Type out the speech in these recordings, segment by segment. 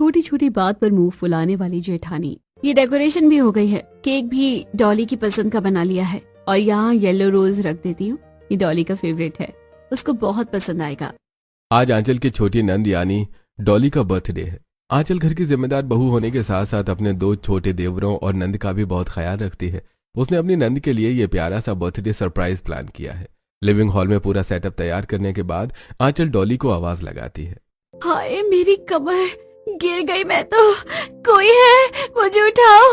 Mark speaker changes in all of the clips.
Speaker 1: छोटी छोटी बात पर मुंह फुलाने वाली जेठानी। ये डेकोरेशन भी हो गई है, केक भी डॉली की पसंद का बना लिया है और यहाँ येलो रोज रख देती हूँ। ये डॉली का फेवरेट है, उसको बहुत पसंद आएगा।
Speaker 2: आज आंचल की छोटी नंद यानी डॉली का बर्थडे है। आंचल घर की जिम्मेदार बहू होने के साथ साथ अपने 2 छोटे देवरों और नंद का भी बहुत ख्याल रखती है। उसने अपनी नंद के लिए ये प्यारा सा बर्थडे सरप्राइज प्लान किया है। लिविंग हॉल में पूरा सेटअप तैयार करने के बाद आंचल डॉली को आवाज लगाती है।
Speaker 1: हाय मेरी कमर, गिर गई मैं तो, कोई है, मुझे उठाओ।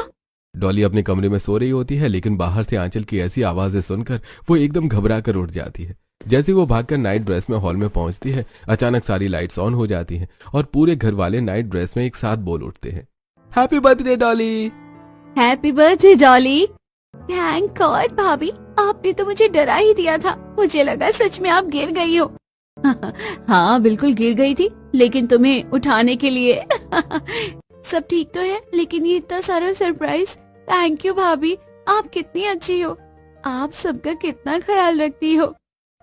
Speaker 2: डॉली अपने कमरे में सो रही होती है, लेकिन बाहर से आंचल की ऐसी आवाजें सुनकर वो एकदम घबरा कर उठ जाती है। जैसे वो भागकर नाइट ड्रेस में हॉल में पहुंचती है, अचानक सारी लाइट्स ऑन हो जाती हैं और पूरे घर वाले नाइट ड्रेस में एक साथ बोल उठते हैं, happy birthday Dolly.
Speaker 1: Happy birthday Dolly. Thank God भाभी, आपने तो मुझे डरा ही दिया था, मुझे लगा सच में आप गिर गई हो। हाँ बिल्कुल गिर गई थी, लेकिन तुम्हें उठाने के लिए सब ठीक तो है, लेकिन ये इतना सारा सरप्राइज, थैंक यू भाभी, आप कितनी अच्छी हो, आप सबका कितना ख्याल रखती हो।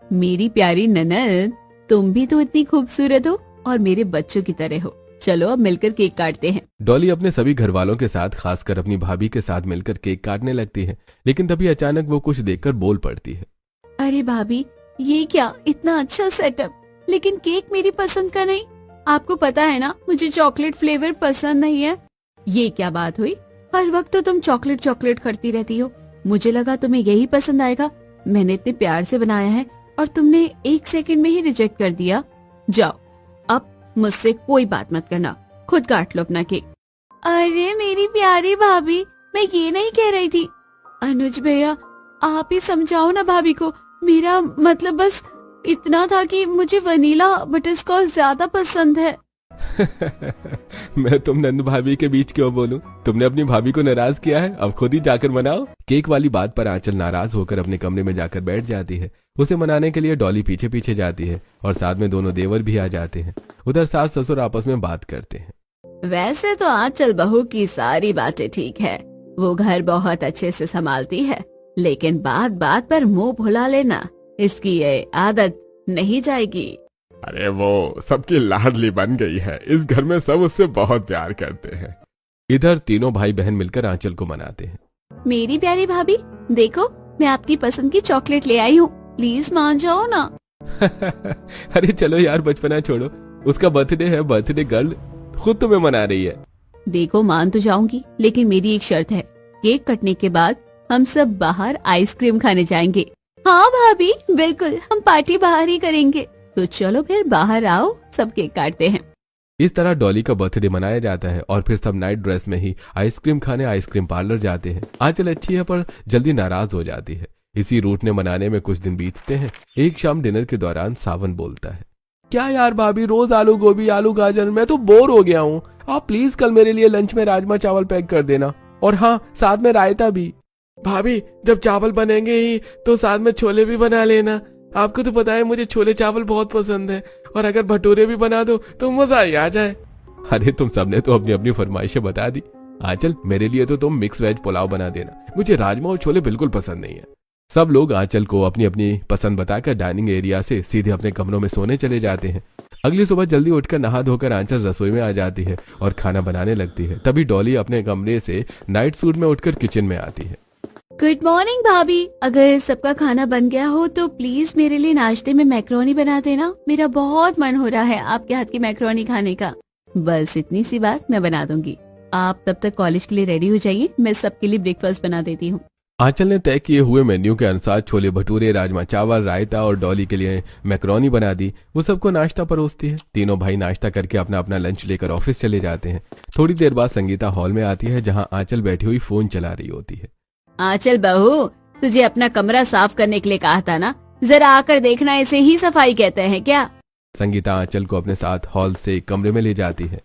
Speaker 1: मेरी प्यारी ननद, तुम भी तो इतनी खूबसूरत हो और मेरे बच्चों की तरह हो। चलो अब मिलकर केक काटते हैं।
Speaker 2: डॉली अपने सभी घर वालों के साथ, खासकर अपनी भाभी के साथ मिलकर केक काटने लगती है, लेकिन तभी अचानक वो कुछ देखकर बोल पड़ती है,
Speaker 1: अरे भाभी ये क्या, इतना अच्छा सेटअप, लेकिन केक मेरी पसंद का नहीं। आपको पता है ना मुझे चॉकलेट फ्लेवर पसंद नहीं है। ये क्या बात हुई, हर वक्त तो तुम चॉकलेट चॉकलेट करती रहती हो, मुझे लगा तुम्हें यही पसंद आएगा। मैंने इतने प्यार से बनाया है और तुमने 1 सेकंड में ही रिजेक्ट कर दिया। जाओ अब मुझसे कोई बात मत करना, खुद काट लो अपना केक। अरे मेरी प्यारी भाभी, मैं ये नहीं कह रही थी। अनुज भैया आप ही समझाओ ना भाभी को, मेरा मतलब बस इतना था कि मुझे वनीला बटरस्कॉच ज्यादा पसंद है।
Speaker 2: मैं तुम नंद भाभी के बीच क्यों बोलूं? तुमने अपनी भाभी को नाराज किया है, अब खुद ही जाकर मनाओ। केक वाली बात पर आंचल नाराज होकर अपने कमरे में जाकर बैठ जाती है। उसे मनाने के लिए डॉली पीछे पीछे जाती है और साथ में दोनों देवर भी आ जाते हैं। उधर सास ससुर आपस में बात करते हैं।
Speaker 1: वैसे तो आंचल बहू की सारी बातें ठीक है, वो घर बहुत अच्छे से संभालती है, लेकिन बात बात पर मुंह फुला लेना, इसकी ये आदत नहीं जाएगी।
Speaker 2: अरे वो सबकी लाडली बन गई है, इस घर में सब उससे बहुत प्यार करते हैं। इधर तीनों भाई बहन मिलकर आंचल को मनाते हैं।
Speaker 1: मेरी प्यारी भाभी देखो, मैं आपकी पसंद की चॉकलेट ले आई हूँ, प्लीज मान जाओ ना।
Speaker 2: अरे चलो यार, बचपना छोड़ो, उसका बर्थडे है, बर्थडे गर्ल खुद तुम्हें मना रही है।
Speaker 1: देखो मान तो जाऊंगी, लेकिन मेरी एक शर्त है, केक कटने के बाद हम सब बाहर आइसक्रीम खाने जाएंगे। हाँ भाभी बिल्कुल, हम पार्टी बाहर ही करेंगे। तो चलो फिर बाहर आओ, सब केक काटते हैं।
Speaker 2: इस तरह डॉली का बर्थडे मनाया जाता है और फिर सब नाइट ड्रेस में ही आइसक्रीम खाने आइसक्रीम पार्लर जाते हैं। आंचल अच्छी है पर जल्दी नाराज हो जाती है। इसी रूट ने मनाने में कुछ दिन बीतते हैं। एक शाम डिनर के दौरान सावन बोलता है, क्या यार भाभी, रोज आलू गोभी आलू गाजर, मैं तो बोर हो गया हूँ। आप प्लीज कल मेरे लिए लंच में राजमा चावल पैक कर देना, और हाँ साथ में रायता भी। भाभी जब चावल बनेंगे ही तो साथ में छोले भी बना लेना, आपको तो पता है मुझे छोले चावल बहुत पसंद है, और अगर भटूरे भी बना दो तो मजा ही आ जाए। अरे तुम सबने तो अपनी अपनी फरमाइशें बता दी। आंचल मेरे लिए तो तुम मिक्स वेज पुलाव बना देना, मुझे राजमा और छोले बिल्कुल पसंद नहीं है। सब लोग आंचल को अपनी अपनी पसंद बताकर डाइनिंग एरिया से सीधे अपने कमरों में सोने चले जाते हैं। अगली सुबह जल्दी उठकर नहा धोकर आंचल रसोई में आ जाती है और खाना बनाने लगती है। तभी डॉली अपने कमरे से नाइट सूट में उठकर किचन में आती है।
Speaker 1: गुड मॉर्निंग भाभी, अगर सबका खाना बन गया हो तो प्लीज मेरे लिए नाश्ते में मैक्रोनी बना देना, मेरा बहुत मन हो रहा है आपके हाथ की मैक्रोनी खाने का। बस इतनी सी बात, मैं बना दूंगी, आप तब तक कॉलेज के लिए रेडी हो जाइए, मैं सबके लिए ब्रेकफास्ट बना देती हूँ।
Speaker 2: आंचल ने तय किए हुए मेन्यू के अनुसार छोले भटूरे राजमा चावल रायता और डॉली के लिए मैक्रोनी बना दी। वो सबको नाश्ता परोसती है। तीनों भाई नाश्ता करके अपना अपना लंच लेकर ऑफिस चले जाते हैं। थोड़ी देर बाद संगीता हॉल में आती है, जहाँ आंचल बैठी हुई फोन चला रही होती है।
Speaker 1: आंचल बहू, तुझे अपना कमरा साफ करने के लिए कहा था ना, जरा आकर देखना, इसे ही सफाई कहते हैं क्या?
Speaker 2: संगीता आंचल को अपने साथ हॉल से कमरे में ले जाती है।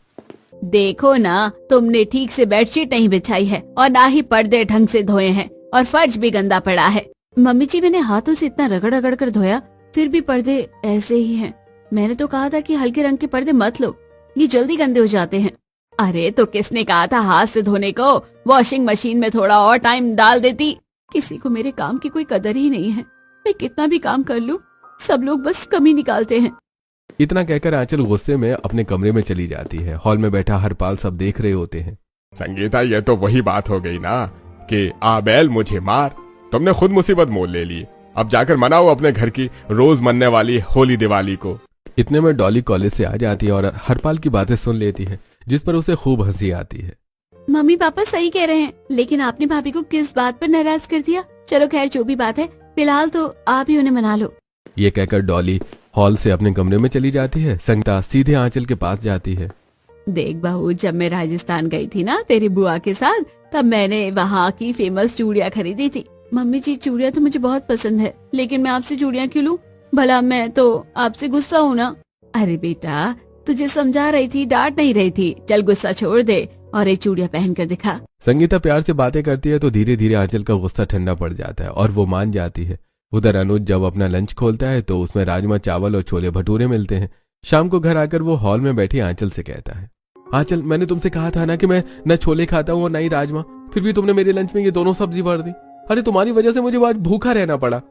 Speaker 1: देखो ना, तुमने ठीक से बेडशीट नहीं बिछाई है और ना ही पर्दे ढंग से धोए हैं, और फर्श भी गंदा पड़ा है। मम्मी जी, मैंने हाथों से इतना रगड़ रगड़ कर धोया, फिर भी पर्दे ऐसे ही हैं। मैंने तो कहा था कि हल्के रंग के पर्दे मत लो, ये जल्दी गंदे हो जाते हैं। अरे तो किसने कहा था हाथ से धोने को, वॉशिंग मशीन में थोड़ा और टाइम डाल देती। किसी को मेरे काम की कोई कदर ही नहीं है। मैं कितना भी काम कर लूं, सब लोग बस कमी निकालते हैं।
Speaker 2: इतना कहकर आंचल गुस्से में अपने कमरे में चली जाती है। हॉल में बैठा हरपाल सब देख रहे होते हैं।
Speaker 3: संगीता, ये तो वही बात हो गई ना कि आबेल मुझे मार, तुमने खुद मुसीबत मोल ले ली। अब जाकर मनाओ अपने घर की रोज मनने वाली होली दिवाली को।
Speaker 2: इतने में डॉली कॉलेज से आ जाती है और हरपाल की बातें सुन लेती है, जिस पर उसे खूब हंसी आती है।
Speaker 1: मम्मी पापा सही कह रहे हैं, लेकिन आपने भाभी को किस बात पर नाराज कर दिया? चलो खैर, जो भी बात है, फिलहाल तो आप ही उन्हें मना लो।
Speaker 2: ये कहकर डॉली हॉल से अपने कमरे में चली जाती है। संगीता सीधे आंचल के पास जाती है।
Speaker 1: देख बहू, जब मैं राजस्थान गई थी ना तेरी बुआ के साथ, तब मैंने वहाँ की फेमस चूड़ियाँ खरीदी थी। मम्मी जी, चूड़ियाँ तो मुझे बहुत पसंद है, लेकिन मैं आपसे चूड़ियाँ क्यों लूं? भला मैं तो आपसे गुस्सा हूँ ना? अरे बेटा, तुझे समझा रही थी, डांट नहीं रही थी। चल गुस्सा छोड़ दे और ये चूड़ियाँ पहन कर दिखा।
Speaker 2: संगीता प्यार से बातें करती है तो धीरे धीरे आंचल का गुस्सा ठंडा पड़ जाता है और वो मान जाती है। उधर अनुज जब अपना लंच खोलता है तो उसमें राजमा चावल और छोले भटूरे मिलते हैं। शाम को घर आकर वो हॉल में बैठी आंचल से कहता है, आंचल, मैंने तुमसे कहा था ना कि मैं न छोले खाता हूँ और न ही राजमा, फिर भी तुमने मेरे लंच में ये दोनों सब्जी भर दी। अरे तुम्हारी वजह से मुझे आज भूखा रहना पड़ा।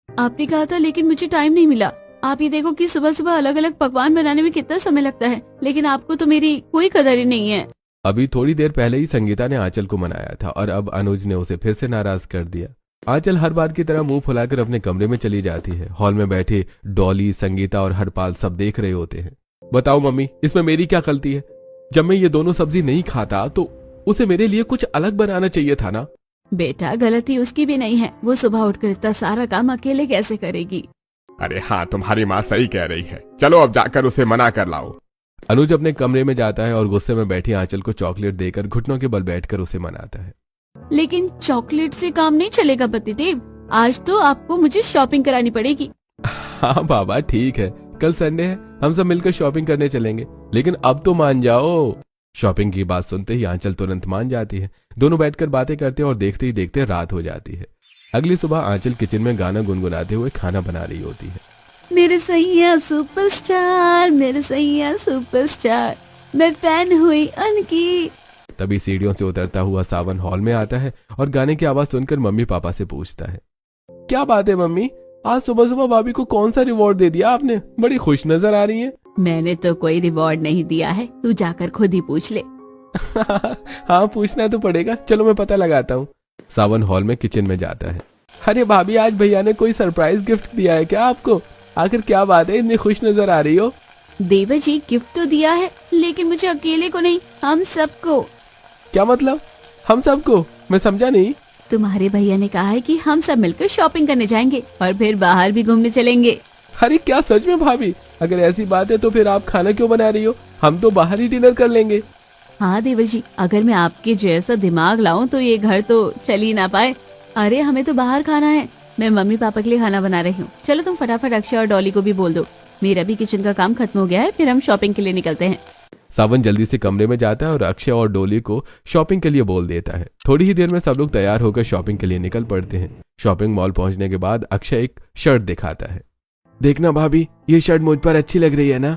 Speaker 1: आपने कहा था, लेकिन मुझे टाइम नहीं मिला। आप ये देखो कि सुबह सुबह अलग अलग पकवान बनाने में कितना समय लगता है, लेकिन आपको तो मेरी कोई कदर ही नहीं है।
Speaker 2: अभी थोड़ी देर पहले ही संगीता ने आंचल को मनाया था और अब अनुज ने उसे फिर से नाराज कर दिया। आंचल हर बार की तरह मुंह फुलाकर अपने कमरे में चली जाती है। हॉल में बैठे डॉली, संगीता और हरपाल सब देख रहे होते हैं। बताओ मम्मी, इसमें मेरी क्या गलती है? जब मैं ये दोनों सब्जी नहीं खाता तो उसे मेरे लिए कुछ अलग बनाना चाहिए था ना।
Speaker 1: बेटा, गलती उसकी भी नहीं है। वो सुबह उठकर इतना सारा काम अकेले कैसे करेगी?
Speaker 3: अरे हाँ, तुम्हारी माँ सही कह रही है। चलो अब जाकर उसे मना कर लाओ।
Speaker 2: अनुज अपने कमरे में जाता है और गुस्से में बैठी आंचल को चॉकलेट देकर घुटनों के बल बैठकर उसे मनाता है।
Speaker 1: लेकिन चॉकलेट से काम नहीं चलेगा पतिदेव, आज तो आपको मुझे शॉपिंग करानी पड़ेगी।
Speaker 2: हाँ बाबा, ठीक है, कल संडे है, हम सब मिलकर शॉपिंग करने चलेंगे, लेकिन अब तो मान जाओ। शॉपिंग की बात सुनते ही आंचल तुरंत मान जाती है। दोनों बैठकर बातें करते हैं और देखते ही देखते रात हो जाती है। अगली सुबह आंचल किचन में गाना गुनगुनाते हुए खाना बना रही होती है।
Speaker 1: मेरे सैया सुपरस्टार, मेरे सैया सुपरस्टार, मैं फैन हुई उनकी।
Speaker 2: तभी सीढ़ियों से उतरता हुआ सावन हॉल में आता है और गाने की आवाज सुनकर मम्मी पापा से पूछता है, क्या बात है मम्मी, आज सुबह सुबह भाभी को कौन सा रिवॉर्ड दे दिया आपने? बड़ी खुश नजर आ रही है।
Speaker 1: मैंने तो कोई रिवॉर्ड नहीं दिया है, तू जाकर खुद ही पूछ ले।
Speaker 2: हाँ, पूछना तो पड़ेगा, चलो मैं पता लगाता हूँ। सावन हॉल में किचन में जाता है। अरे भाभी, आज भैया ने कोई सरप्राइज गिफ्ट दिया है क्या आपको? आखिर क्या बात है, इतनी खुश नजर आ रही हो?
Speaker 1: देवर जी, गिफ्ट तो दिया है, लेकिन मुझे अकेले को नहीं, हम सबको।
Speaker 2: क्या मतलब हम सबको? मैं समझा नहीं।
Speaker 1: तुम्हारे भैया ने कहा है कि हम सब मिलकर शॉपिंग करने जाएंगे और फिर बाहर भी घूमने चलेंगे।
Speaker 2: अरे क्या सच में भाभी? अगर ऐसी बात है तो फिर आप खाना क्यों बना रही हो? हम तो बाहर ही डिनर कर लेंगे।
Speaker 1: हाँ देवर जी, अगर मैं आपके जैसा दिमाग लाऊं तो ये घर तो चल ही ना पाए। अरे हमें तो बाहर खाना है, मैं मम्मी पापा के लिए खाना बना रही हूँ। चलो तुम फटाफट अक्षय और डॉली को भी बोल दो, मेरा भी किचन का काम खत्म हो गया है, फिर हम शॉपिंग के लिए निकलते हैं।
Speaker 2: सावन जल्दी से कमरे में जाता है और अक्षय और डोली को शॉपिंग के लिए बोल देता है। थोड़ी ही देर में सब लोग तैयार होकर शॉपिंग के लिए निकल पड़ते हैं। शॉपिंग मॉल पहुंचने के बाद अक्षय एक शर्ट दिखाता है। देखना भाभी, ये शर्ट मुझ पर अच्छी लग रही है ना?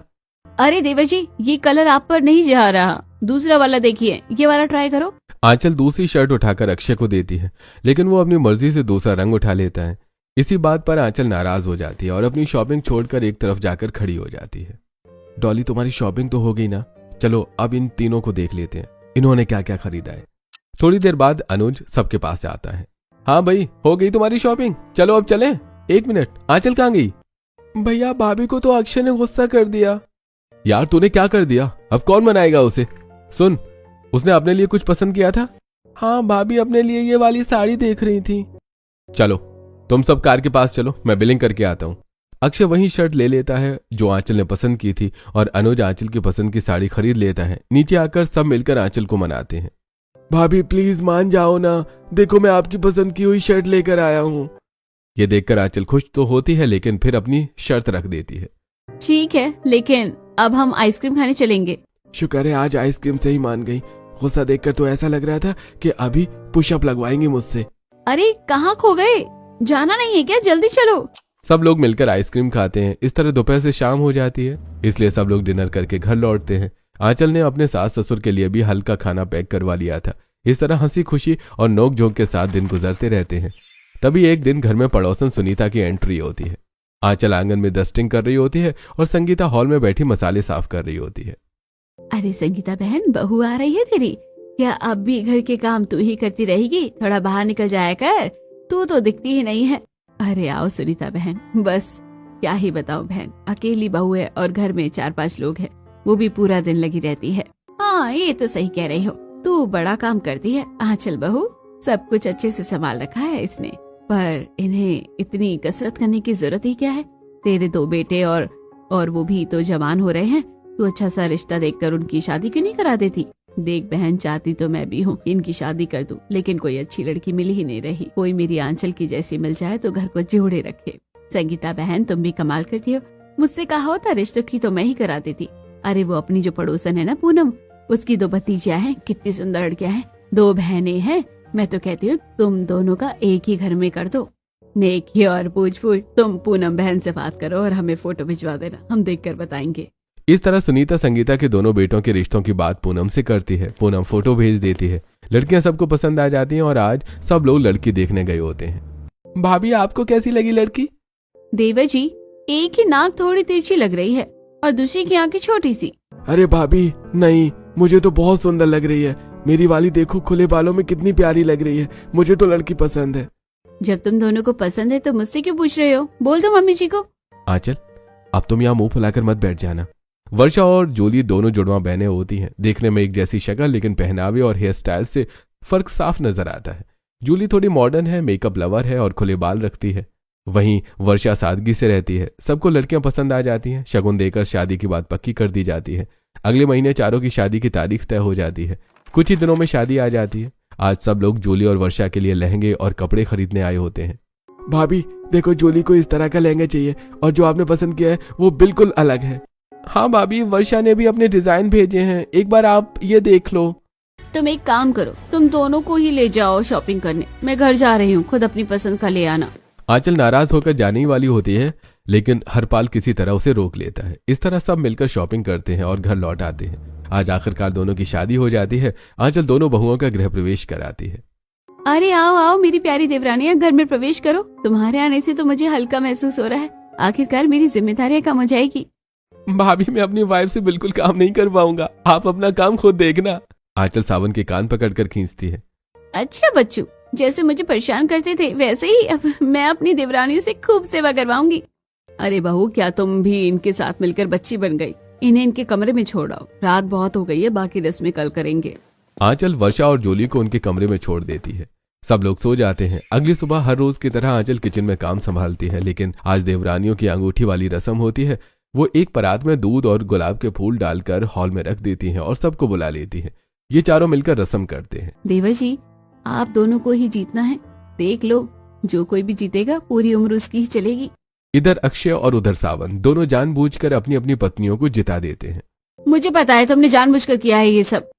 Speaker 1: अरे देवर जी, ये कलर आप पर नहीं जा रहा, दूसरा वाला देखिए, ये वाला ट्राई करो।
Speaker 2: आंचल दूसरी शर्ट उठाकर अक्षय को देती है, लेकिन वो अपनी मर्जी से दूसरा रंग उठा लेता है। इसी बात पर आंचल नाराज हो जाती है और अपनी शॉपिंग छोड़कर एक तरफ जाकर खड़ी हो जाती है। डॉली, तुम्हारी शॉपिंग तो हो गई ना? चलो अब इन तीनों को देख लेते हैं, इन्होंने क्या क्या खरीदा है। थोड़ी देर बाद अनुज सबके पास आता है। हाँ भाई, हो गई तुम्हारी शॉपिंग, चलो अब चलें। एक मिनट, आंचल कहाँ गई? भैया, भाभी को तो अक्षय ने गुस्सा कर दिया। यार तूने क्या कर दिया? अब कौन मनाएगा उसे? सुन, उसने अपने लिए कुछ पसंद किया था? हाँ भाभी, अपने लिए ये वाली साड़ी देख रही थी। चलो तुम सब कार के पास चलो, मैं बिलिंग करके आता हूँ। अक्षय वही शर्ट ले लेता है जो आंचल ने पसंद की थी और अनुज आंचल की पसंद की साड़ी खरीद लेता है। नीचे आकर सब मिलकर आंचल को मनाते हैं। भाभी प्लीज मान जाओ ना, देखो मैं आपकी पसंद की हुई शर्ट लेकर आया हूँ। ये देखकर आंचल खुश तो होती है, लेकिन फिर अपनी शर्त रख देती है।
Speaker 1: ठीक है, लेकिन अब हम आइसक्रीम खाने चलेंगे।
Speaker 2: शुक्र है आज आइसक्रीम से ही मान गई, गुस्सा देखकर तो ऐसा लग रहा था कि अभी पुशअप लगवाएंगी मुझसे।
Speaker 1: अरे कहाँ खो गए? जाना नहीं है क्या? जल्दी चलो।
Speaker 2: सब लोग मिलकर आइसक्रीम खाते हैं। इस तरह दोपहर से शाम हो जाती है, इसलिए सब लोग डिनर करके घर लौटते हैं। आंचल ने अपने सास ससुर के लिए भी हल्का खाना पैक करवा लिया था। इस तरह हंसी खुशी और नोक झोंक के साथ दिन गुजरते रहते हैं। तभी एक दिन घर में पड़ोसन सुनीता की एंट्री होती है। आंचल आंगन में डस्टिंग कर रही होती है और संगीता हॉल में बैठी मसाले साफ कर रही होती है।
Speaker 1: अरे संगीता बहन, बहू आ रही है तेरी। क्या अब भी घर के काम तू ही करती रहेगी? थोड़ा बाहर निकल जाया कर, तू तो दिखती ही नहीं है। अरे आओ सुनीता बहन, बस क्या ही बताओ बहन, अकेली बहू है और घर में 4-5 लोग हैं, वो भी पूरा दिन लगी रहती है। हाँ ये तो सही कह रही हो, तू बड़ा काम करती है। आंचल बहू, सब कुछ अच्छे से संभाल रखा है इसने, पर इन्हें इतनी कसरत करने की जरूरत ही क्या है? तेरे 2 बेटे और वो भी तो जवान हो रहे हैं, तू अच्छा सा रिश्ता देखकर उनकी शादी क्यों नहीं करा देती? देख बहन, चाहती तो मैं भी हूँ इनकी शादी कर दूं, लेकिन कोई अच्छी लड़की मिल ही नहीं रही। कोई मेरी आंचल की जैसी मिल जाए तो घर को जोड़े रखे। संगीता बहन, तुम भी कमाल करती हो। मुझसे कहा होता रिश्तों की तो मैं ही करा देती। अरे वो अपनी जो पड़ोसन है ना पूनम, उसकी 2 भतीजियां हैं, कितनी सुंदर लड़कियां हैं, 2 बहनें हैं। मैं तो कहती हूँ तुम दोनों का एक ही घर में कर दो। नेकी और पूछ तुम पूनम बहन से बात करो और हमें फोटो भिजवा देना, हम देख कर बताएंगे।
Speaker 2: इस तरह सुनीता संगीता के दोनों बेटों के रिश्तों की बात पूनम से करती है। पूनम फोटो भेज देती है। लड़कियां सबको पसंद आ जाती हैं और आज सब लोग लड़की देखने गए होते हैं। भाभी आपको कैसी लगी लड़की?
Speaker 1: देवर जी, एक की नाक थोड़ी तिरछी लग रही है और दूसरी की आंखें छोटी सी।
Speaker 3: अरे भाभी नहीं, मुझे तो बहुत सुंदर लग रही है। मेरी वाली देखो, खुले बालों में कितनी प्यारी लग रही है। मुझे तो लड़की पसंद है।
Speaker 1: जब तुम दोनों को पसंद है तो मुझसे क्यों पूछ रहे हो? बोल दो मम्मी जी को।
Speaker 2: आंचल, अब तुम यहाँ मुंह फुलाकर मत बैठ जाना। वर्षा और जूली दोनों जुड़वा बहनें होती हैं। देखने में एक जैसी शक्ल, लेकिन पहनावे और हेयर स्टाइल से फर्क साफ नजर आता है। जूली थोड़ी मॉडर्न है, मेकअप लवर है और खुले बाल रखती है। वहीं वर्षा सादगी से रहती है। सबको लड़कियां पसंद आ जाती हैं। शगुन देकर शादी की बात पक्की कर दी जाती है। अगले महीने चारों की शादी की तारीख तय हो जाती है। कुछ ही दिनों में शादी आ जाती है। आज सब लोग जूली और वर्षा के लिए लहंगे और कपड़े खरीदने आए होते हैं।
Speaker 3: भाभी देखो, जूली को इस तरह का लहंगा चाहिए और जो आपने पसंद किया है वो बिल्कुल अलग है।
Speaker 2: हाँ भाभी, वर्षा ने भी अपने डिजाइन भेजे हैं, एक बार आप ये देख लो।
Speaker 1: तुम एक काम करो, तुम दोनों को ही ले जाओ शॉपिंग करने, मैं घर जा रही हूँ, खुद अपनी पसंद का ले आना।
Speaker 2: आंचल नाराज होकर जाने ही वाली होती है, लेकिन हरपाल किसी तरह उसे रोक लेता है। इस तरह सब मिलकर शॉपिंग करते हैं और घर लौट आते हैं। आज आखिरकार दोनों की शादी हो जाती है। आंचल दोनों बहुओं का गृह प्रवेश कराती है।
Speaker 1: अरे आओ आओ मेरी प्यारी देवरानियां, घर में प्रवेश करो। तुम्हारे आने से तो मुझे हल्का महसूस हो रहा है, आखिरकार मेरी जिम्मेदारियां कम हो जाएगी।
Speaker 2: भाभी मैं अपनी वाइफ से बिल्कुल काम नहीं कर पाऊंगा, आप अपना काम खुद देखना। आंचल सावन के कान पकड़कर खींचती है।
Speaker 1: अच्छा बच्चू, जैसे मुझे परेशान करते थे वैसे ही अब मैं अपनी देवरानियों से खूब सेवा करवाऊंगी। अरे बहू, क्या तुम भी इनके साथ मिलकर बच्ची बन गई? इन्हें इनके कमरे में छोड़ आओ, रात बहुत हो गई है, बाकी रस्में कल करेंगे।
Speaker 2: आंचल वर्षा और जूली को उनके कमरे में छोड़ देती है। सब लोग सो जाते हैं। अगली सुबह हर रोज की तरह आंचल किचन में काम संभालती है, लेकिन आज देवरानियों की अंगूठी वाली रस्म होती है। वो एक परात में दूध और गुलाब के फूल डालकर हॉल में रख देती हैं और सबको बुला लेती हैं। ये चारों मिलकर रस्म करते हैं।
Speaker 1: देवर जी, आप दोनों को ही जीतना है, देख लो, जो कोई भी जीतेगा पूरी उम्र उसकी ही चलेगी।
Speaker 2: इधर अक्षय और उधर सावन दोनों जानबूझकर अपनी अपनी पत्नियों को जिता देते हैं।
Speaker 1: मुझे पता है तुमने जानबूझकर किया है ये सब।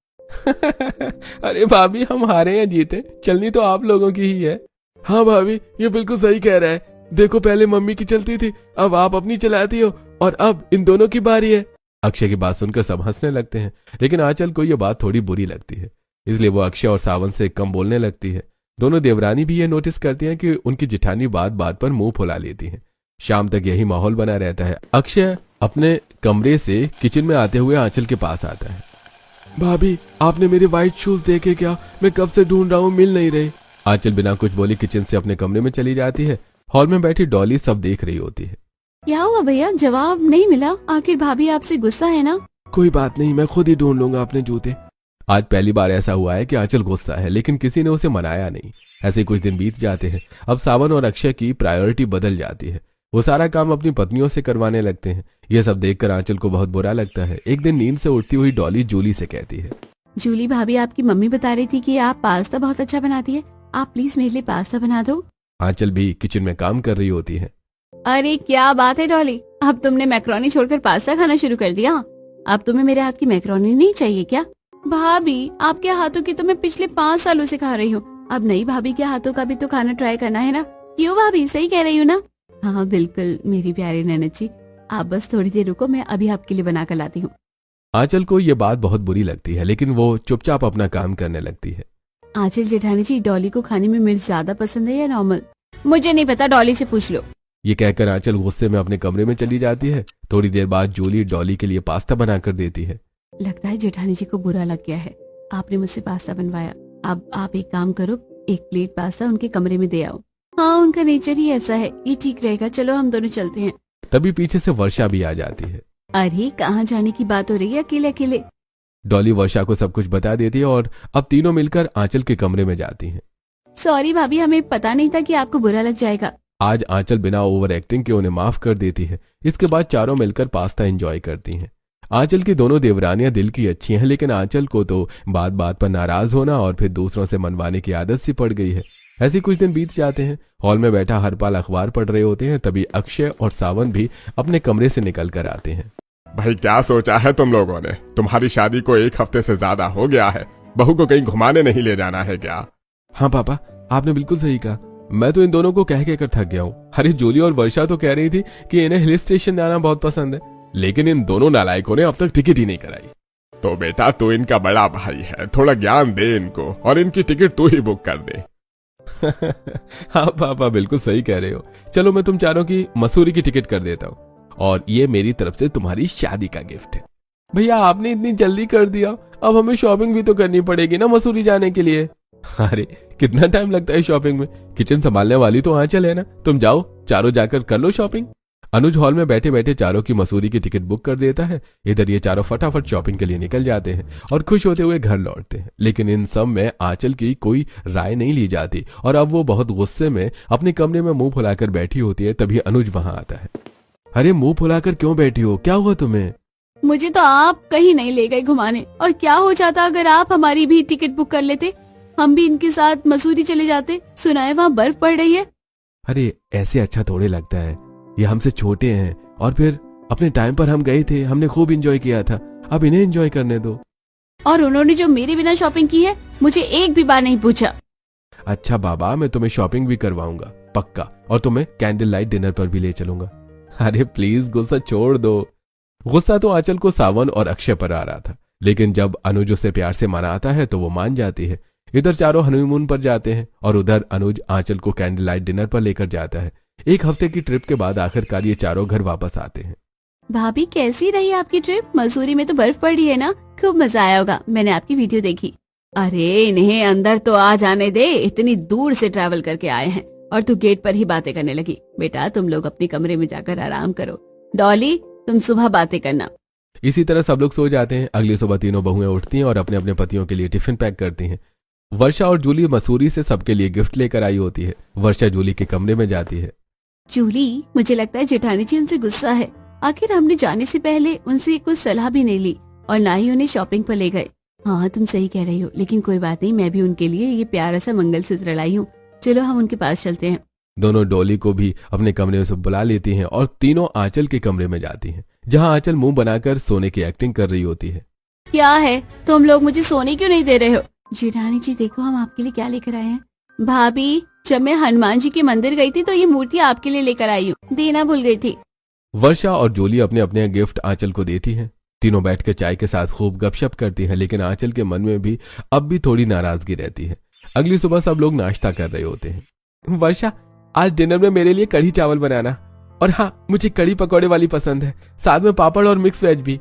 Speaker 2: अरे भाभी, हम हारे या जीते, चलनी तो आप लोगों की ही है।
Speaker 3: हाँ भाभी, ये बिल्कुल सही कह रहा है। देखो, पहले मम्मी की चलती थी, अब आप अपनी चलाती हो और अब इन दोनों की बारी है।
Speaker 2: अक्षय की बात सुनकर सब हंसने लगते हैं, लेकिन आंचल को यह बात थोड़ी बुरी लगती है, इसलिए वो अक्षय और सावन से कम बोलने लगती है। दोनों देवरानी भी ये नोटिस करती हैं कि उनकी जिठानी बात बात पर मुंह फुला लेती हैं। शाम तक यही माहौल बना रहता है। अक्षय अपने कमरे से किचन में आते हुए आंचल के पास आता है।
Speaker 3: भाभी, आपने मेरे व्हाइट शूज देखे क्या? मैं कब से ढूंढ रहा हूँ, मिल नहीं रहे।
Speaker 2: आंचल बिना कुछ बोले किचन से अपने कमरे में चली जाती है। हॉल में बैठी डॉली सब देख रही होती है।
Speaker 1: क्या हुआ भैया, जवाब नहीं मिला? आखिर भाभी आपसे गुस्सा है ना?
Speaker 3: कोई बात नहीं, मैं खुद ही ढूंढ लूंगा अपने जूते।
Speaker 2: आज पहली बार ऐसा हुआ है कि आंचल गुस्सा है, लेकिन किसी ने उसे मनाया नहीं। ऐसे कुछ दिन बीत जाते हैं। अब सावन और अक्षय की प्रायोरिटी बदल जाती है। वो सारा काम अपनी पत्नियों से करवाने लगते हैं। यह सब देखकर आंचल को बहुत बुरा लगता है। एक दिन नींद से उठती हुई डॉली जूली से कहती है,
Speaker 1: जूली भाभी, आपकी मम्मी बता रही थी कि आप पास्ता बहुत अच्छा बनाती है, आप प्लीज मेरे लिए पास्ता बना दो।
Speaker 2: आंचल भी किचन में काम कर रही होती है।
Speaker 1: अरे क्या बात है डॉली, अब तुमने मैक्रोनी छोड़कर पास्ता खाना शुरू कर दिया? अब तुम्हें मेरे हाथ की मैक्रोनी नहीं चाहिए क्या? भाभी, आपके हाथों की तो मैं पिछले 5 सालों से खा रही हूँ, अब नई भाभी के हाथों का भी तो खाना ट्राई करना है ना। क्यों भाभी, सही कह रही हूँ ना? हाँ बिल्कुल मेरी प्यारी ननद जी, आप बस थोड़ी देर रुको, मैं अभी आपके लिए बना कर लाती हूँ।
Speaker 2: आंचल को ये बात बहुत बुरी लगती है, लेकिन वो चुपचाप अपना काम करने लगती है।
Speaker 1: आंचल जेठानी जी, डॉली को खाने में मिर्च ज्यादा पसंद है या नॉर्मल? मुझे नहीं पता, डॉली से पूछ लो।
Speaker 2: ये कहकर आंचल गुस्से में अपने कमरे में चली जाती है। थोड़ी देर बाद जूली डॉली के लिए पास्ता बनाकर देती है।
Speaker 1: लगता है जेठानी जी को बुरा लग गया है, आपने मुझसे पास्ता बनवाया। अब आप एक काम करो, एक प्लेट पास्ता उनके कमरे में दे आओ। हाँ, उनका नेचर ही ऐसा है, ये ठीक रहेगा। चलो हम दोनों चलते हैं।
Speaker 2: तभी पीछे से वर्षा भी आ जाती है।
Speaker 1: अरे कहाँ जाने की बात हो रही है अकेले अकेले?
Speaker 2: डॉली वर्षा को सब कुछ बता देती है और अब तीनों मिलकर आंचल के कमरे में जाती हैं।
Speaker 1: सॉरी भाभी, हमें पता नहीं था कि आपको बुरा लग जाएगा।
Speaker 2: आज आंचल बिना ओवर एक्टिंग के उन्हें माफ कर देती है। इसके बाद चारों मिलकर पास्ता एंजॉय करती हैं। आंचल की दोनों देवरानियां दिल की अच्छी हैं, लेकिन आंचल को तो बात बात पर नाराज होना और फिर दूसरों से मनवाने की आदत सी पड़ गई है। ऐसे कुछ दिन बीत जाते हैं। हॉल में बैठा हरपाल अखबार पढ़ रहे होते हैं, तभी अक्षय और सावन भी अपने कमरे से निकल कर आते हैं।
Speaker 3: भाई क्या सोचा है तुम लोगों ने? तुम्हारी शादी को 1 हफ्ते से ज्यादा हो गया है, बहू को कहीं घुमाने नहीं ले जाना है क्या?
Speaker 2: हाँ पापा, आपने बिल्कुल सही कहा। मैं तो इन दोनों को कह कहकर थक गया हूँ। अरे जूली और वर्षा तो कह रही थी कि इन्हें हिल स्टेशन जाना बहुत पसंद है, लेकिन इन दोनों नालायकों ने अब तक टिकट ही नहीं कराई।
Speaker 3: तो बेटा तू इनका बड़ा भाई है, थोड़ा ज्ञान दे इनको और इनकी टिकट तू ही बुक कर दे।
Speaker 2: हाँ पापा, बिल्कुल सही कह रहे हो। चलो मैं तुम चारों की मसूरी की टिकट कर देता हूँ और ये मेरी तरफ से तुम्हारी शादी का गिफ्ट है। भैया आपने इतनी जल्दी कर दिया, अब हमें शॉपिंग भी तो करनी पड़ेगी ना मसूरी जाने के लिए। अरे कितना टाइम लगता है शॉपिंग में? किचन संभालने वाली तो आंचल है ना, तुम जाओ चारों जाकर कर लो शॉपिंग। अनुज हॉल में बैठे बैठे चारों की मसूरी की टिकट बुक कर देता है। इधर ये चारों फटाफट शॉपिंग के लिए निकल जाते हैं और खुश होते हुए घर लौटते हैं। लेकिन इन सब में आंचल की कोई राय नहीं ली जाती और अब वो बहुत गुस्से में अपने कमरे में मुंह फुलाकर बैठी होती है। तभी अनुज वहां आता है। अरे मुंह फुलाकर क्यों बैठी हो, क्या हुआ तुम्हें?
Speaker 1: मुझे तो आप कहीं नहीं ले गए घुमाने, और क्या हो जाता अगर आप हमारी भी टिकट बुक कर लेते, हम भी इनके साथ मसूरी चले जाते। सुना है वहाँ बर्फ पड़ रही है।
Speaker 2: अरे ऐसे अच्छा थोड़े लगता है, ये हमसे छोटे हैं और फिर अपने टाइम पर हम गए थे, हमने खूब एंजॉय किया था, अब इन्हें एंजॉय करने दो।
Speaker 1: और उन्होंने जो मेरे बिना शॉपिंग की है, मुझे एक भी बार नहीं पूछा।
Speaker 2: अच्छा बाबा, मैं तुम्हें शॉपिंग भी करवाऊंगा पक्का, और तुम्हें कैंडल लाइट डिनर पर भी ले चलूंगा। अरे प्लीज गुस्सा छोड़ दो। गुस्सा तो आंचल को सावन और अक्षय पर आ रहा था, लेकिन जब अनुज उसे प्यार से मनाता है तो वो मान जाती है। इधर चारों हनीमून पर जाते हैं और उधर अनुज आंचल को कैंडल लाइट डिनर पर लेकर जाता है। 1 हफ्ते की ट्रिप के बाद आखिरकार ये चारों घर वापस आते हैं।
Speaker 1: भाभी कैसी रही आपकी ट्रिप? मसूरी में तो बर्फ पड़ी है ना, खूब मजा आया होगा, मैंने आपकी वीडियो देखी। अरे इन्हें अंदर तो आ जाने दे, इतनी दूर से ट्रैवल करके आए हैं और तू गेट पर ही बातें करने लगी। बेटा तुम लोग अपने कमरे में जाकर आराम करो, डॉली तुम सुबह बातें करना।
Speaker 2: इसी तरह सब लोग सो जाते हैं। अगली सुबह तीनों बहुएं उठती हैं और अपने अपने पतियों के लिए टिफिन पैक करती हैं। वर्षा और जूली मसूरी से सबके लिए गिफ्ट लेकर आई होती है। वर्षा जूली के कमरे में जाती है।
Speaker 1: जूली, मुझे लगता है जेठानी जी हमसे गुस्सा है। आखिर हमने जाने से पहले उनसे कुछ सलाह भी नहीं ली और ना ही उन्हें शॉपिंग पर ले गए। हाँ तुम सही कह रही हो, लेकिन कोई बात नहीं, मैं भी उनके लिए ये प्यारा सा मंगलसूत्र लाई हूँ। चलो हम उनके पास चलते हैं।
Speaker 2: दोनों डॉली को भी अपने कमरे से बुला लेती हैं और तीनों आंचल के कमरे में जाती हैं, जहां आंचल मुंह बनाकर सोने की एक्टिंग कर रही होती है।
Speaker 1: क्या है, तुम लोग मुझे सोने क्यों नहीं दे रहे हो? जेठानी जी देखो हम आपके लिए क्या लेकर आए हैं। भाभी, जब मैं हनुमान जी के मंदिर गई थी तो ये मूर्ति आपके लिए लेकर आई हूँ, देना भूल गई थी।
Speaker 2: वर्षा और जूली अपने अपने गिफ्ट आंचल को देती हैं। तीनों बैठकर चाय के साथ खूब गपशप करती हैं, लेकिन आंचल के मन में भी अब भी थोड़ी नाराजगी रहती है। अगली सुबह सब लोग नाश्ता कर रहे होते हैं। वर्षा, आज डिनर में मेरे लिए कढ़ी चावल बनाना, और हाँ मुझे कढ़ी पकौड़े वाली पसंद है, साथ में पापड़ और मिक्स वेज भी।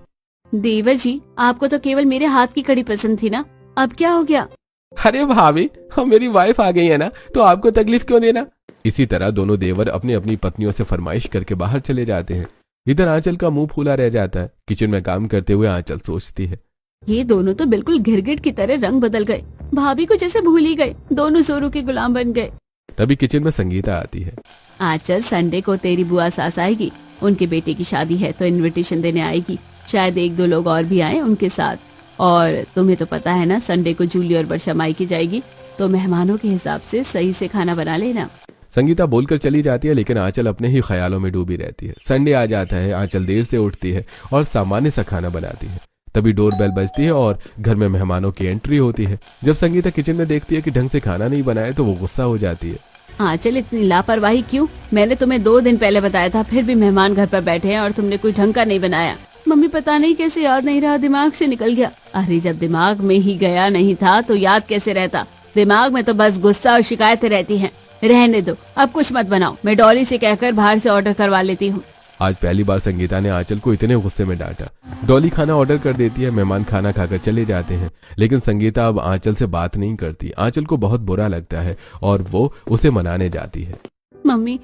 Speaker 1: देवर जी, आपको तो केवल मेरे हाथ की कढ़ी पसंद थी ना, अब क्या हो गया?
Speaker 2: अरे भाभी, हम मेरी वाइफ आ गई है ना, तो आपको तकलीफ क्यों देना। इसी तरह दोनों देवर अपनी अपनी पत्नियों से फरमाइश करके बाहर चले जाते हैं। इधर आंचल का मुंह फूला रह जाता है। किचन में काम करते हुए आंचल सोचती है,
Speaker 1: ये दोनों तो बिल्कुल गिरगिट की तरह रंग बदल गए, भाभी को जैसे भूल ही गए, दोनों जोरों के गुलाम बन गए।
Speaker 2: तभी किचन में संगीता आती है।
Speaker 1: आंचल, संडे को तेरी बुआ सास आएगी, उनके बेटे की शादी है तो इनविटेशन देने आएगी, शायद 1-2 लोग और भी आए उनके साथ। और तुम्हें तो पता है ना, संडे को जूली और वर्षा मायके जाएगी, तो मेहमानों के हिसाब से सही से खाना बना लेना।
Speaker 2: संगीता बोलकर चली जाती है, लेकिन आंचल अपने ही ख्यालों में डूबी रहती है। संडे आ जाता है, आंचल देर से उठती है और सामान्य सा खाना बनाती है। तभी डोरबेल बजती है और घर में मेहमानों की एंट्री होती है। जब संगीता किचन में देखती है कि ढंग से खाना नहीं बनाया तो वो गुस्सा हो जाती है।
Speaker 1: आंचल, इतनी लापरवाही क्यों? मैंने तुम्हें 2 दिन पहले बताया था, फिर भी मेहमान घर पर बैठे हैं और तुमने कोई ढंग का नहीं बनाया। मम्मी पता नहीं कैसे याद नहीं रहा, दिमाग से निकल गया। अरे जब दिमाग में ही गया नहीं था तो याद कैसे रहता? दिमाग में तो बस गुस्सा और शिकायतें रहती हैं। रहने दो, अब कुछ मत बनाओ, मैं डॉली से कहकर बाहर से ऑर्डर करवा लेती हूँ।
Speaker 2: आज पहली बार संगीता ने आंचल को इतने गुस्से में डांटा। डॉली खाना ऑर्डर कर देती है, मेहमान खाना खाकर चले जाते हैं, लेकिन संगीता अब आंचल से बात नहीं करती। आंचल को बहुत बुरा लगता है और वो उसे मनाने जाती है।
Speaker 1: मम्मी,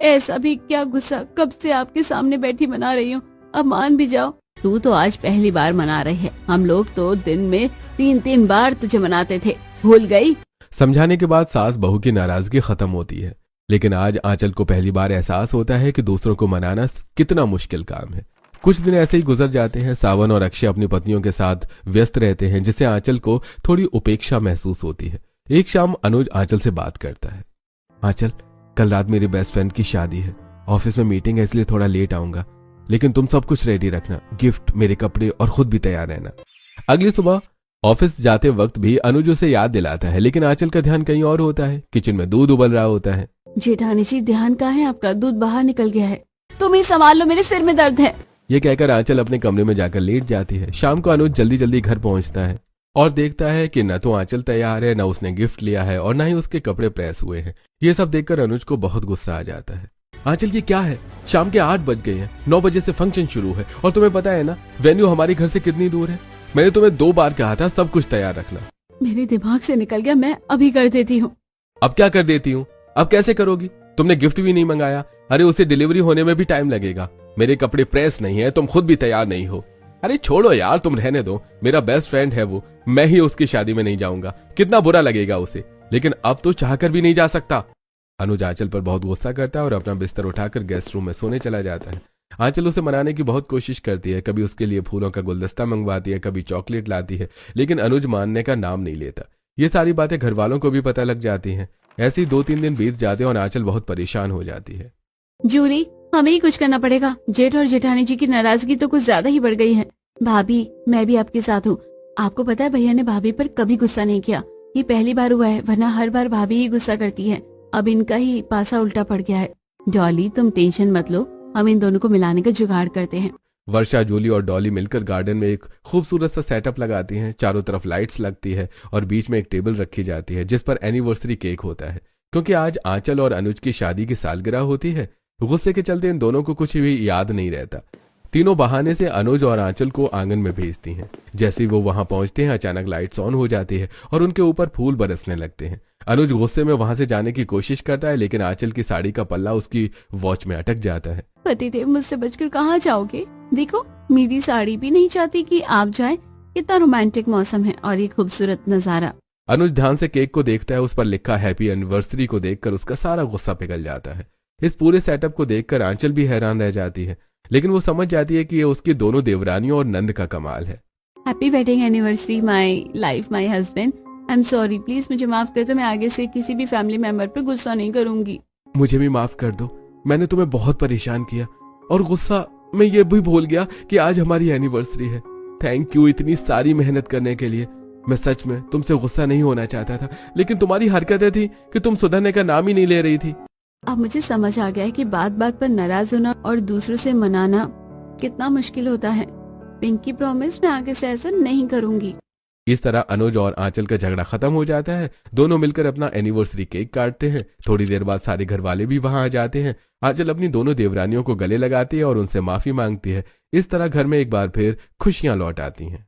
Speaker 1: ऐसा भी क्या गुस्सा, कब से आपके सामने बैठी मना रही हूँ, अब मान भी जाओ। तू तो आज पहली बार मना रही है, हम लोग तो दिन में 3-3 बार तुझे मनाते थे, भूल गई?
Speaker 2: समझाने के बाद सास बहू की नाराजगी खत्म होती है, लेकिन आज आंचल को पहली बार एहसास होता है कि दूसरों को मनाना कितना मुश्किल काम है। कुछ दिन ऐसे ही गुजर जाते हैं। सावन और अक्षय अपनी पत्नियों के साथ व्यस्त रहते हैं, जिससे आंचल को थोड़ी उपेक्षा महसूस होती है। एक शाम अनुज आंचल से बात करता है। आंचल, कल रात मेरी बेस्ट फ्रेंड की शादी है, ऑफिस में मीटिंग है, इसलिए थोड़ा लेट आऊंगा, लेकिन तुम सब कुछ रेडी रखना, गिफ्ट, मेरे कपड़े और खुद भी तैयार रहना। अगली सुबह ऑफिस जाते वक्त भी अनुज उसे याद दिलाता है, लेकिन आंचल का ध्यान कहीं और होता है। किचन में दूध उबल रहा होता है।
Speaker 1: जेठानी जी, ध्यान कहाँ है आपका? दूध बाहर निकल गया है, तुम ही संभाल लो, मेरे सिर में दर्द है।
Speaker 2: ये कहकर आंचल अपने कमरे में जाकर लेट जाती है। शाम को अनुज जल्दी जल्दी घर पहुंचता है और देखता है कि न तो आंचल तैयार है, न उसने गिफ्ट लिया है और न ही उसके कपड़े प्रेस हुए हैं। ये सब देखकर अनुज को बहुत गुस्सा आ जाता है। आंचल, ये क्या है? शाम के 8 बज गए हैं, 9 बजे से फंक्शन शुरू है और तुम्हें पता है ना वेन्यू हमारे घर से कितनी दूर है। मैंने तुम्हें 2 बार कहा था सब कुछ तैयार रखना।
Speaker 1: मेरे दिमाग से निकल गया, मैं अभी कर देती हूँ।
Speaker 2: अब क्या कर देती हूँ? अब कैसे करोगी? तुमने गिफ्ट भी नहीं मंगाया। अरे उसे डिलीवरी होने में भी टाइम लगेगा। मेरे कपड़े प्रेस नहीं है, तुम खुद भी तैयार नहीं हो। अरे छोड़ो यार, तुम रहने दो, मेरा बेस्ट फ्रेंड है वो, मैं ही उसकी शादी में नहीं जाऊंगा, कितना बुरा लगेगा उसे, लेकिन अब तो चाहकर भी नहीं जा सकता। अनुज आंचल पर बहुत गुस्सा करता है और अपना बिस्तर उठाकर गेस्ट रूम में सोने चला जाता है। आंचल उसे मनाने की बहुत कोशिश करती है, कभी उसके लिए फूलों का गुलदस्ता मंगवाती है, कभी चॉकलेट लाती है, लेकिन अनुज मानने का नाम नहीं लेता। ये सारी बातें घर वालों को भी पता लग जाती हैं। ऐसे ही 2-3 दिन बीत जाते हैं और आंचल बहुत परेशान हो जाती है।
Speaker 1: जूली, हमें ही कुछ करना पड़ेगा, जेठ और जेठानी जी की नाराजगी तो कुछ ज्यादा ही बढ़ गई है। भाभी, मैं भी आपके साथ हूँ। आपको पता है भैया ने भाभी पर कभी गुस्सा नहीं किया, ये पहली बार हुआ है, वरना हर बार भाभी ही गुस्सा करती है। अब इनका ही पासा उल्टा पड़ गया है। डॉली, तुम टेंशन मत लो, हम इन दोनों को मिलाने का जुगाड़ करते हैं।
Speaker 2: वर्षा, जूली और डॉली मिलकर गार्डन में एक खूबसूरत सा सेटअप लगाती हैं। चारों तरफ लाइट्स लगती है और बीच में एक टेबल रखी जाती है जिस पर एनिवर्सरी केक होता है, क्योंकि आज आंचल और अनुज की शादी की सालगिरह होती है। गुस्से के चलते इन दोनों को कुछ भी याद नहीं रहता। तीनों बहाने से अनुज और आंचल को आंगन में भेजती हैं। जैसे ही वो वहां पहुंचते हैं, अचानक लाइट्स ऑन हो जाती है और उनके ऊपर फूल बरसने लगते हैं। अनुज गुस्से में वहां से जाने की कोशिश करता है, लेकिन आंचल की साड़ी का पल्ला उसकी वॉच में अटक जाता है।
Speaker 1: पतिदेव, मुझसे बचकर कहाँ जाओगे? देखो, मेरी साड़ी भी नहीं चाहती कि आप जाएं। कितना रोमांटिक मौसम है और ये खूबसूरत नजारा।
Speaker 2: अनुज ध्यान से केक को देखता है, उस पर लिखा हैप्पी एनिवर्सरी को देखकर उसका सारा गुस्सा पिघल जाता है। इस पूरे सेटअप को देखकर आंचल भी हैरान रह जाती है, लेकिन वो समझ जाती है कि ये उसकी दोनों देवरानियों और नंद का कमाल है।
Speaker 1: Happy wedding anniversary my life, my husband. I am sorry, please मुझे माफ कर दो, मैं आगे से किसी भी फैमिली मेंबर पर गुस्सा नहीं करूंगी।
Speaker 2: मुझे भी माफ कर दो, मैंने तुम्हें बहुत परेशान किया और गुस्सा में ये भी भूल गया कि आज हमारी एनिवर्सरी है। थैंक यू इतनी सारी मेहनत करने के लिए। मैं सच में तुमसे गुस्सा नहीं होना चाहता था, लेकिन तुम्हारी हरकतें थी कि तुम सुधरने का नाम ही नहीं ले रही थी।
Speaker 1: अब मुझे समझ आ गया है कि बात बात पर नाराज होना और दूसरों से मनाना कितना मुश्किल होता है। पिंकी, प्रॉमिस, मैं आगे से ऐसा नहीं करूंगी।
Speaker 2: इस तरह अनुज और आंचल का झगड़ा खत्म हो जाता है। दोनों मिलकर अपना एनिवर्सरी केक काटते हैं। थोड़ी देर बाद सारे घर वाले भी वहां आ जाते हैं। आंचल अपनी दोनों देवरानियों को गले लगाती है और उनसे माफी मांगती है। इस तरह घर में एक बार फिर खुशियां लौट आती हैं।